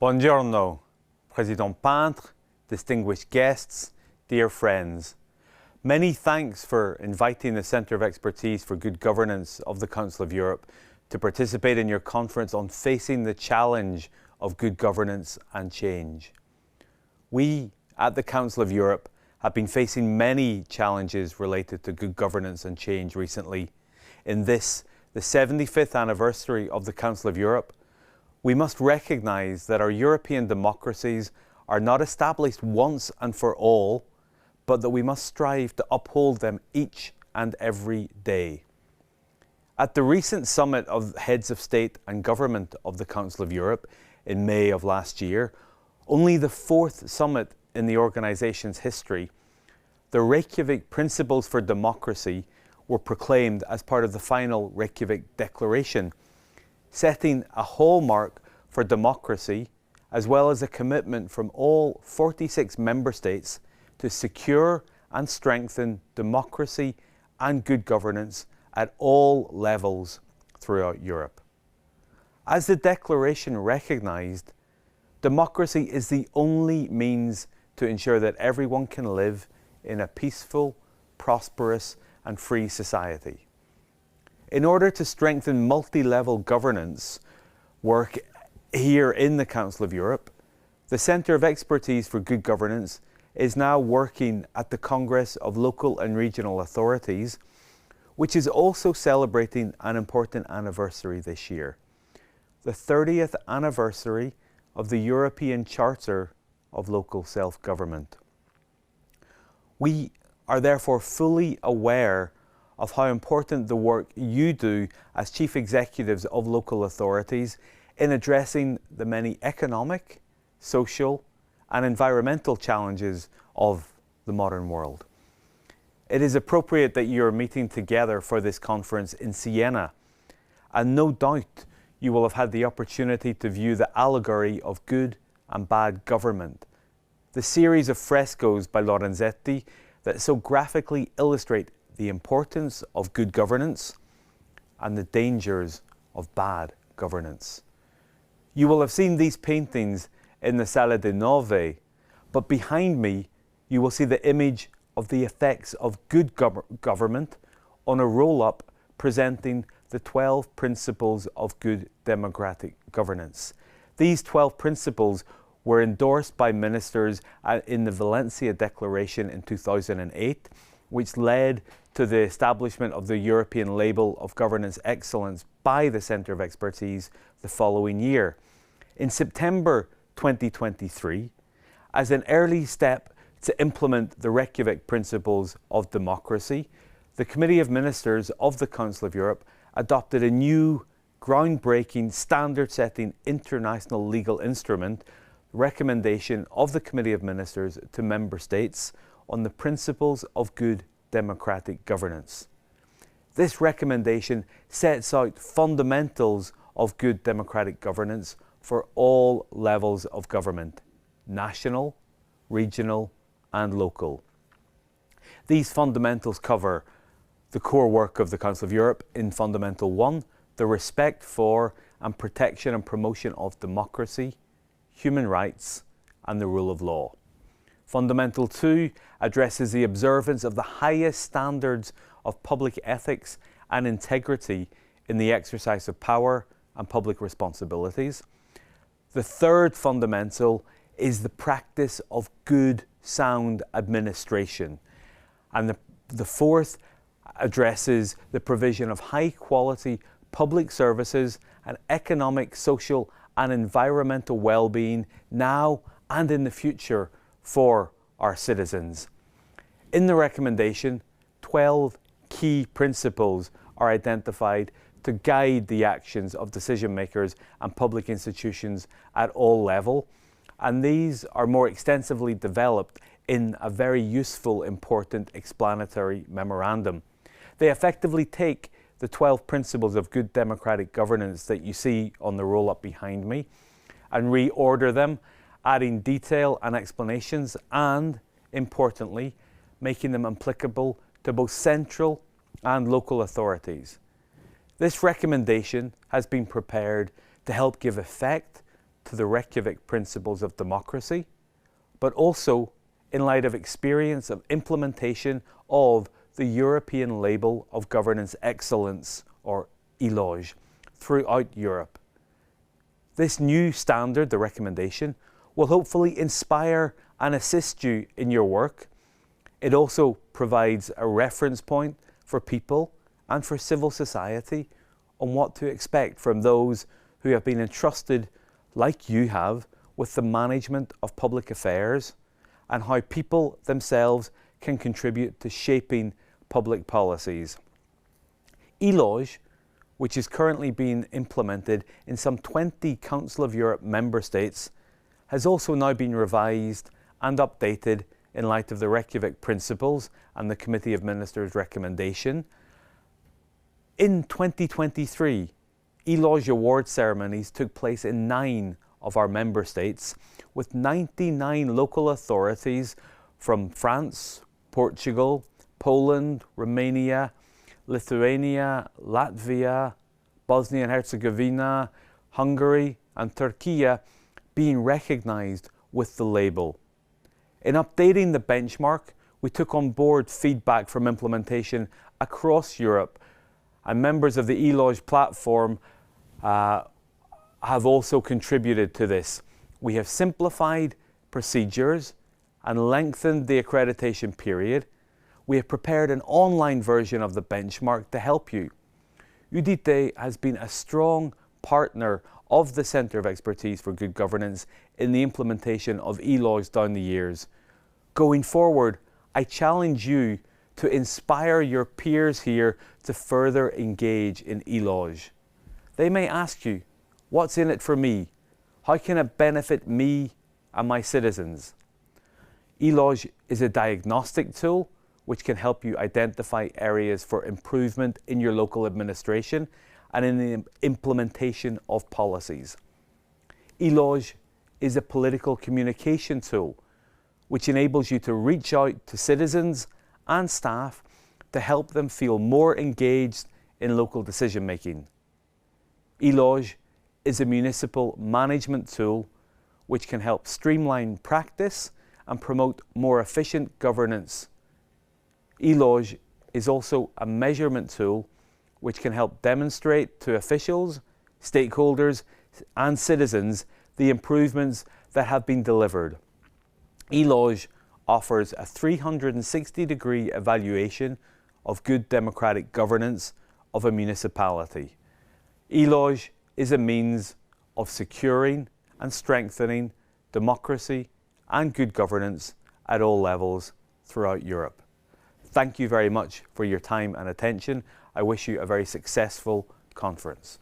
Buongiorno, Président Peintre, distinguished guests, dear friends. Many thanks for inviting the Centre of Expertise for Good Governance of the Council of Europe to participate in your conference on facing the challenge of good governance and change. We at the Council of Europe have been facing many challenges related to good governance and change recently. In this, the 75th anniversary of the Council of Europe, we must recognise that our European democracies are not established once and for all, but that we must strive to uphold them each and every day. At the recent summit of Heads of State and Government of the Council of Europe in May of last year, only the fourth summit in the organisation's history, the Reykjavik Principles for Democracy were proclaimed as part of the final Reykjavik Declaration, setting a hallmark for democracy as well as a commitment from all 46 member states to secure and strengthen democracy and good governance at all levels throughout Europe. As the declaration recognised, democracy is the only means to ensure that everyone can live in a peaceful, prosperous and free society. In order to strengthen multi-level governance work here in the Council of Europe, the Centre of Expertise for Good Governance is now working at the Congress of Local and Regional Authorities, which is also celebrating an important anniversary this year, the 30th anniversary of the European Charter of Local Self-Government. We are therefore fully aware of how important the work you do as chief executives of local authorities in addressing the many economic, social and environmental challenges of the modern world. It is appropriate that you are meeting together for this conference in Siena, and no doubt you will have had the opportunity to view the allegory of good and bad government, the series of frescoes by Lorenzetti that so graphically illustrate the importance of good governance and the dangers of bad governance. You will have seen these paintings in the Sala de Nove, but behind me you will see the image of the effects of good government on a roll-up presenting the 12 principles of good democratic governance. These 12 principles were endorsed by ministers in the Valencia Declaration in 2008, which led to the establishment of the European Label of Governance Excellence by the Centre of Expertise the following year. In September 2023, as an early step to implement the Reykjavik Principles of Democracy, the Committee of Ministers of the Council of Europe adopted a new, groundbreaking, standard-setting international legal instrument, recommendation of the Committee of Ministers to Member States on the principles of good democratic governance. This recommendation sets out fundamentals of good democratic governance for all levels of government, national, regional and local. These fundamentals cover the core work of the Council of Europe in Fundamental 1, the respect for and protection and promotion of democracy, human rights and the rule of law. Fundamental 2 addresses the observance of the highest standards of public ethics and integrity in the exercise of power and public responsibilities. The third fundamental is the practice of good, sound administration. And the fourth addresses the provision of high-quality public services and economic, social and environmental well-being now and in the future for our citizens. In the recommendation, 12 key principles are identified to guide the actions of decision makers and public institutions at all levels, and these are more extensively developed in a very useful, important explanatory memorandum. They effectively take the 12 principles of good democratic governance that you see on the roll-up behind me and reorder them, adding detail and explanations and, importantly, making them applicable to both central and local authorities. This recommendation has been prepared to help give effect to the Reykjavik principles of democracy, but also in light of experience of implementation of the European label of governance excellence, or ELOG, throughout Europe. This new standard, the recommendation, will hopefully inspire and assist you in your work. It also provides a reference point for people and for civil society on what to expect from those who have been entrusted, like you have, with the management of public affairs, and how people themselves can contribute to shaping public policies. ELOG, which is currently being implemented in some 20 Council of Europe member states, has also now been revised and updated in light of the Reykjavik principles and the Committee of Ministers' recommendation. In 2023, ELOG award ceremonies took place in 9 of our member states, with 99 local authorities from France, Portugal, Poland, Romania, Lithuania, Latvia, Bosnia and Herzegovina, Hungary and Turkey being recognised with the label. In updating the benchmark, we took on board feedback from implementation across Europe, and members of the ELOG platform have also contributed to this. We have simplified procedures and lengthened the accreditation period. We have prepared an online version of the benchmark to help you. UDT has been a strong partner of the Centre of Expertise for Good Governance in the implementation of ELOGs down the years. Going forward, I challenge you to inspire your peers here to further engage in ELOG. They may ask you, what's in it for me? How can it benefit me and my citizens? ELOG is a diagnostic tool which can help you identify areas for improvement in your local administration and in the implementation of policies. ELOG is a political communication tool which enables you to reach out to citizens and staff to help them feel more engaged in local decision making. ELOG is a municipal management tool which can help streamline practice and promote more efficient governance. ELOG is also a measurement tool which can help demonstrate to officials, stakeholders and citizens the improvements that have been delivered. ELOG offers a 360-degree evaluation of good democratic governance of a municipality. ELOG is a means of securing and strengthening democracy and good governance at all levels throughout Europe. Thank you very much for your time and attention. I wish you a very successful conference.